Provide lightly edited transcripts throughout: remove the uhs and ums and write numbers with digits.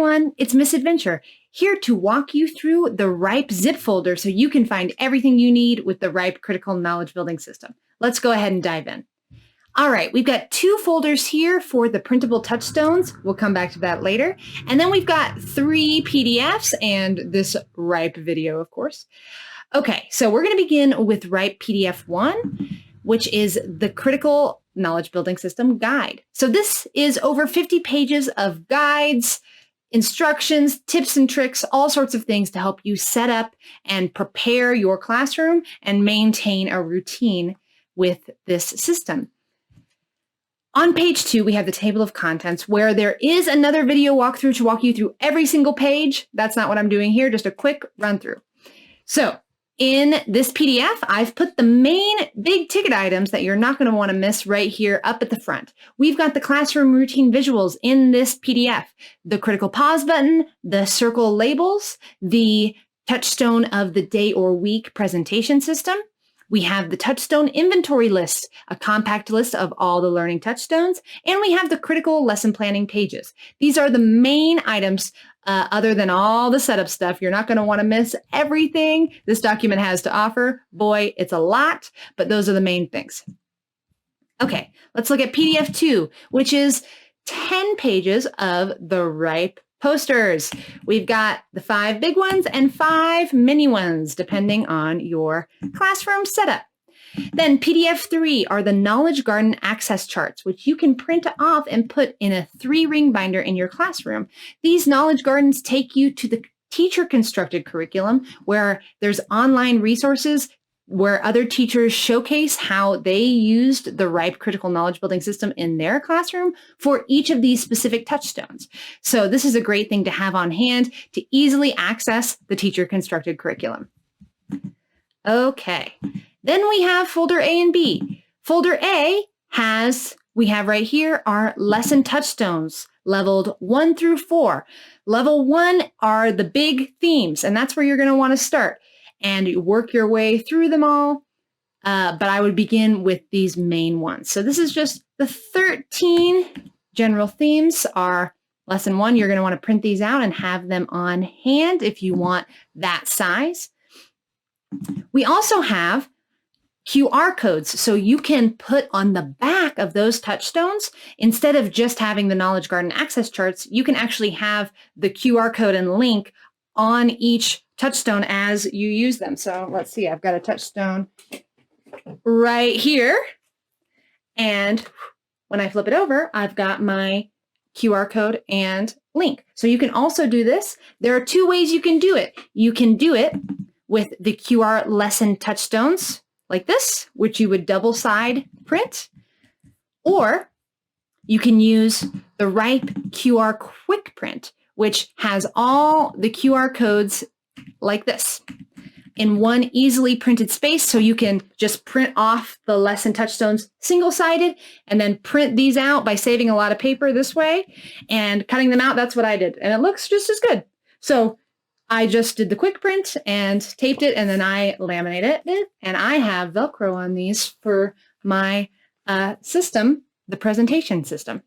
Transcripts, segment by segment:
everyone, it's Miss Adventure, here to walk you through the RIPE zip folder so you can find everything you need with the RIPE Critical Knowledge Building System. Let's go ahead and dive in. All right, we've got 2 folders here for the printable touchstones. We'll come back to that later. And then we've got 3 PDFs and this RIPE video, of course. Okay, so we're going to begin with RIPE PDF 1, which is the Critical Knowledge Building System Guide. So this is over 50 pages of guides, instructions, tips and tricks, all sorts of things to help you set up and prepare your classroom and maintain a routine with this system. On page 2, we have the table of contents where there is another video walkthrough to walk you through every single page. That's not what I'm doing here, just a quick run through. So in this PDF, I've put the main big ticket items that you're not going to want to miss right here up at the front. We've got the classroom routine visuals in this PDF, the critical pause button, the circle labels, the touchstone of the day or week presentation system. We have the touchstone inventory list, a compact list of all the learning touchstones, and we have the critical lesson planning pages. These are the main items other than all the setup stuff. You're not going to want to miss everything this document has to offer. Boy, it's a lot, but those are the main things. Okay, let's look at PDF 2, which is 10 pages of the RIPE posters. We've got the 5 big ones and 5 mini ones, depending on your classroom setup. Then PDF 3 are the Knowledge Garden access charts, which you can print off and put in a 3-ring binder in your classroom. These Knowledge Gardens take you to the teacher-constructed curriculum, where there's online resources where other teachers showcase how they used the RIPE Critical Knowledge Building System in their classroom for each of these specific touchstones. So this is a great thing to have on hand to easily access the teacher-constructed curriculum. Okay, then we have folder A and B. Folder A we have right here our lesson touchstones, leveled 1 through 4. Level 1 are the big themes, and that's where you're going to want to start. And you work your way through them all, but I would begin with these main ones. So this is just the 13 general themes are lesson 1. You're going to want to print these out and have them on hand if you want that size. We also have QR codes, so you can put on the back of those touchstones, instead of just having the Knowledge Garden access charts, you can actually have the QR code and link on each touchstone as you use them. So let's see, I've got a touchstone right here. And when I flip it over, I've got my QR code and link. So you can also do this. There are 2 ways you can do it. You can do it with the QR lesson touchstones like this, which you would double side print, or you can use the RIPE QR quick print, which has all the QR codes like this in one easily printed space. So you can just print off the lesson touchstones single-sided and then print these out by saving a lot of paper this way and cutting them out. That's what I did. And it looks just as good. So I just did the quick print and taped it, and then I laminated it. And I have Velcro on these for my system, the presentation system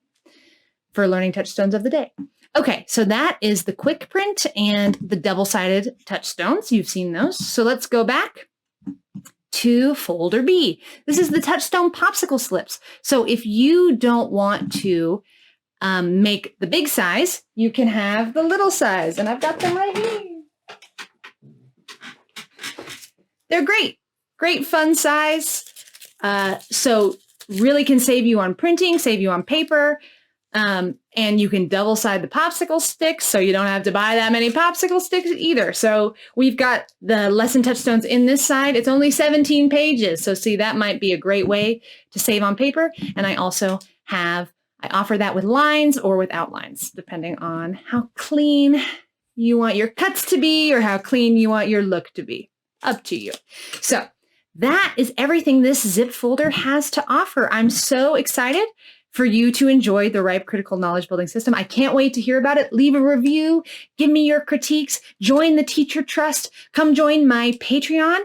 for learning touchstones of the day. Okay, so that is the quick print and the double-sided touchstones. You've seen those. So let's go back to folder B. This is the touchstone popsicle slips. So if you don't want to make the big size, you can have the little size. And I've got them right here. They're great fun size. So really can save you on printing, save you on paper. And you can double side the popsicle sticks, so you don't have to buy that many popsicle sticks either. So we've got the lesson touchstones in this side. It's only 17 pages. So see, that might be a great way to save on paper. And I also I offer that with lines or with outlines, depending on how clean you want your cuts to be or how clean you want your look to be. Up to you. So that is everything this zip folder has to offer. I'm so excited for you to enjoy the RIPE Critical Knowledge Building System. I can't wait to hear about it. Leave a review, give me your critiques, join the Teacher Trust, come join my Patreon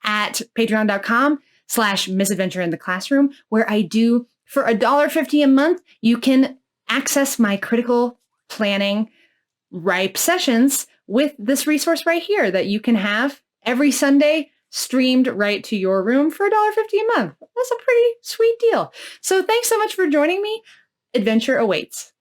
at patreon.com/misadventure in the classroom, where I do, for $1.50 a month, you can access my critical planning Ripe sessions with this resource right here that you can have every Sunday streamed right to your room for $1.50 a month. That's a pretty sweet deal. So thanks so much for joining me. Adventure awaits.